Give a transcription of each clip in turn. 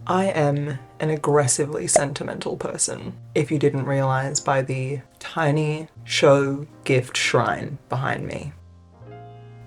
I am an aggressively sentimental person, if you didn't realize by the tiny show gift shrine behind me.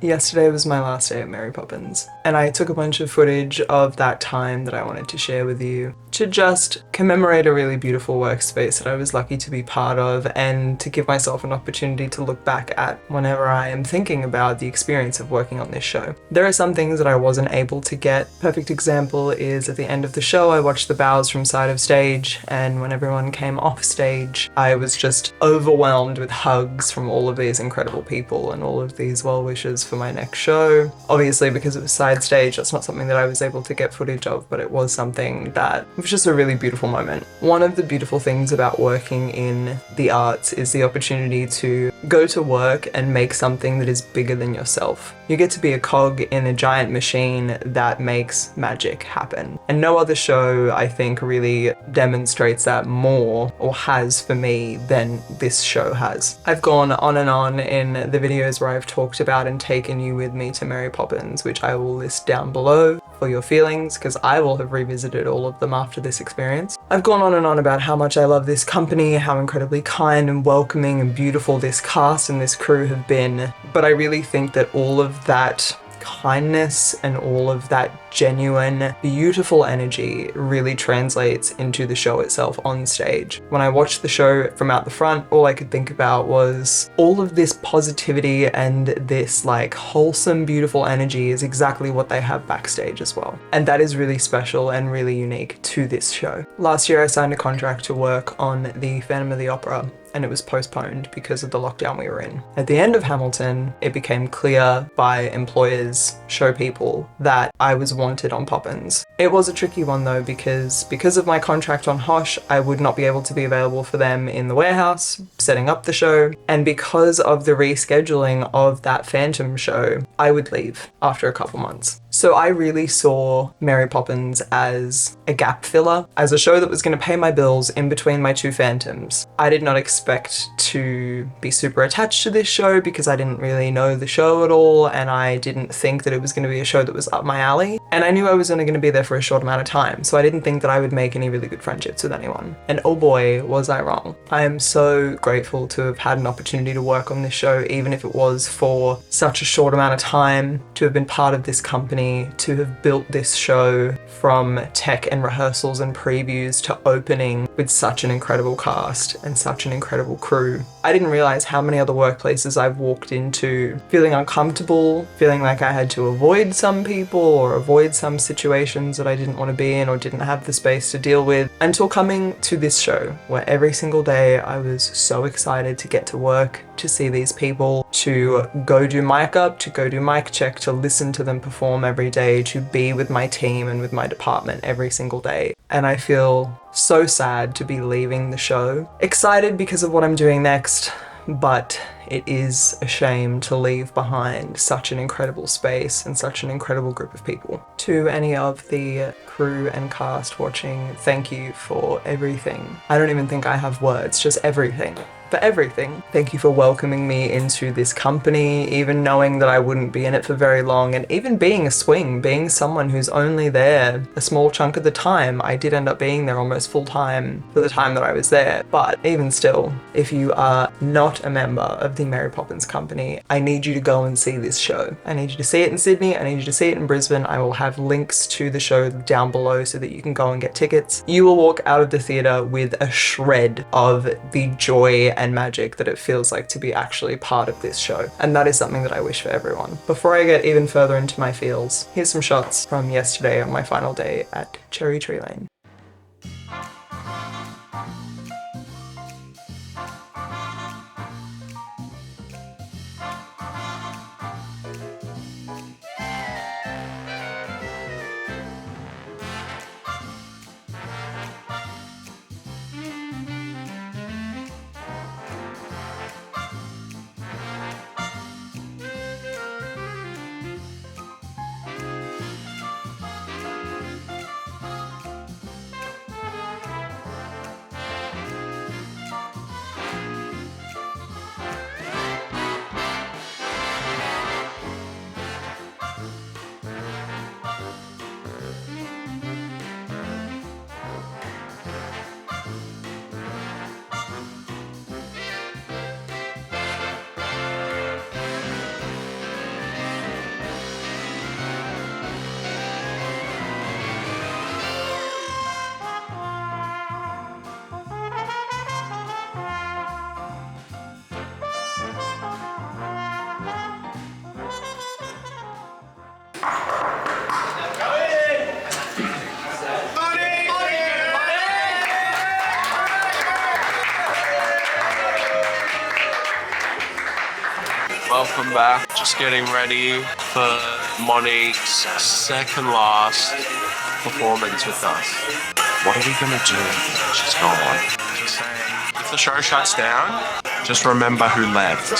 Yesterday was my last day at Mary Poppins, and I took a bunch of footage of that time that I wanted to share with you to just commemorate a really beautiful workspace that I was lucky to be part of, and to give myself an opportunity to look back at whenever I am thinking about the experience of working on this show. There are some things that I wasn't able to get. Perfect example is at the end of the show I watched the bows from side of stage, and when everyone came off stage I was just overwhelmed with hugs from all of these incredible people and all of these well wishes for my next show. Obviously, because it was side stage, that's not something that I was able to get footage of, but it was something that was just a really beautiful moment. One of the beautiful things about working in the arts is the opportunity to go to work and make something that is bigger than yourself. You get to be a cog in a giant machine that makes magic happen. And no other show, I think, really demonstrates that more, or has for me, than this show has. I've gone on and on in the videos where I've talked about and taken you with me to Mary Poppins, which I will list down below for your feelings, because I will have revisited all of them after this experience. I've gone on and on about how much I love this company, how incredibly kind and welcoming and beautiful this cast and this crew have been, but I really think that all of that kindness and all of that genuine, beautiful energy really translates into the show itself on stage. When I watched the show from out the front, all I could think about was all of this positivity and this like wholesome, beautiful energy is exactly what they have backstage as well. And that is really special and really unique to this show. Last year I signed a contract to work on the Phantom of the Opera, and it was postponed because of the lockdown we were in. At the end of Hamilton, it became clear by employers, show people, that I was wanted on Poppins. It was a tricky one though, because of my contract on HOSH, I would not be able to be available for them in the warehouse, setting up the show, and because of the rescheduling of that Phantom show, I would leave after a couple months. So I really saw Mary Poppins as a gap filler, as a show that was going to pay my bills in between my two Phantoms. I did not expect to be super attached to this show because I didn't really know the show at all, and I didn't think that it was going to be a show that was up my alley, and I knew I was only going to be there for a short amount of time, so I didn't think that I would make any really good friendships with anyone. And oh boy, was I wrong. I am so grateful to have had an opportunity to work on this show, even if it was for such a short amount of time, to have been part of this company, to have built this show from tech and rehearsals and previews to opening with such an incredible cast and such an incredible crew. I didn't realize how many other workplaces I've walked into feeling uncomfortable, feeling like I had to avoid some people or avoid some situations that I didn't want to be in or didn't have the space to deal with, until coming to this show, where every single day I was so excited to get to work, to see these people, to go do mic up, to go do mic check, to listen to them perform every day, to be with my team and with my department every single day. And I feel so sad to be leaving the show. Excited because of what I'm doing next, but it is a shame to leave behind such an incredible space and such an incredible group of people. To any of the crew and cast watching, thank you for everything. I don't even think I have words, just everything. For everything. Thank you for welcoming me into this company, even knowing that I wouldn't be in it for very long, and even being a swing, being someone who's only there a small chunk of the time. I did end up being there almost full time for the time that I was there, but even still, if you are not a member of the Mary Poppins company, I need you to go and see this show. I need you to see it in Sydney, I need you to see it in Brisbane. I will have links to the show down below so that you can go and get tickets. You will walk out of the theatre with a shred of the joy and magic that it feels like to be actually part of this show. And that is something that I wish for everyone. Before I get even further into my feels, here's some shots from yesterday on my final day at Cherry Tree Lane. welcome back. Just getting ready for Monique's second last performance with us. What are we gonna do? She's gone. Just saying, if the show shuts down, just remember who left.